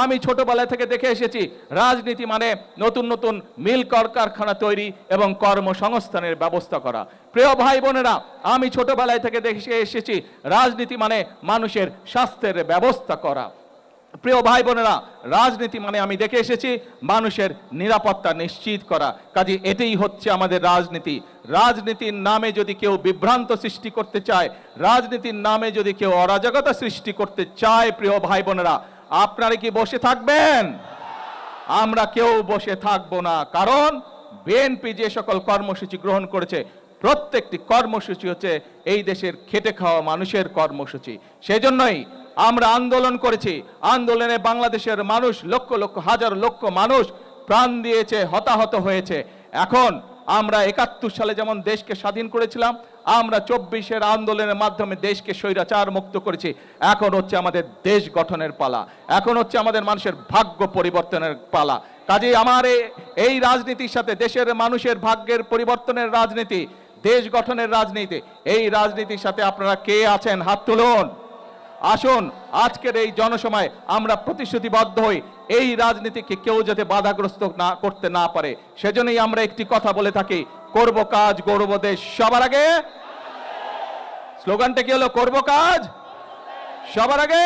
আমি ছোটবেলা থেকে দেখে এসেছি রাজনীতি মানে নতুন নতুন মিল কারখানা তৈরি এবং কর্মসংস্থানের ব্যবস্থা করা। প্রিয় ভাই বোনেরা, আমি ছোটবেলায় থেকে দেখে এসেছি রাজনীতি মানে মানুষের স্বাস্থ্যের ব্যবস্থা করা। প্রিয় ভাই বোনেরা, রাজনীতি মানে আমি দেখে এসেছি মানুষের নিরাপত্তা নিশ্চিত করা। কাজে এটাই হচ্ছে আমাদের রাজনীতি। রাজনীতির নামে যদি কেউ বিভ্রান্ত সৃষ্টি করতে চায়, রাজনীতির নামে যদি কেউ অরাজকতা সৃষ্টি করতে চায়, প্রিয় ভাই বোনেরা, আপনারা কি বসে থাকবেন? আমরা কেউ বসে থাকবো না। কারণ বিএনপি যে সকল কর্মসূচি গ্রহণ করেছে, প্রত্যেকটি কর্মসূচি হচ্ছে এই দেশের খেটে খাওয়া মানুষের কর্মসূচি। সেজন্যই আমরা আন্দোলন করেছি। আন্দোলনে বাংলাদেশের মানুষ লক্ষ লক্ষ হাজার লক্ষ মানুষ প্রাণ দিয়েছে, হতাহত হয়েছে। এখন আমরা ৭১ সালে যেমন দেশকে স্বাধীন করেছিলাম, আমরা ২৪-এর আন্দোলনের মাধ্যমে দেশকে স্বৈরাচার মুক্ত করেছি। এখন হচ্ছে আমাদের দেশ গঠনের পালা, এখন হচ্ছে আমাদের মানুষের ভাগ্য পরিবর্তনের পালা। কাজেই আমার এই রাজনীতির সাথে দেশের মানুষের ভাগ্যের পরিবর্তনের রাজনীতি, দেশ গঠনের রাজনীতি, এই রাজনীতির সাথে আপনারা কে আছেন? হাত তুলুন। আসুন আজকের এই জনসময় আমরা প্রতিশ্রুতিবদ্ধ হই এই রাজনীতিকে কেউ যাতে বাধাগ্রস্ত না করতে না পারে। সেজন্যই আমরা একটি কথা বলে থাকি, করব কাজ গড়ব দেশ সবার আগে। স্লোগানটা কি হলো? করব কাজ সবার আগে।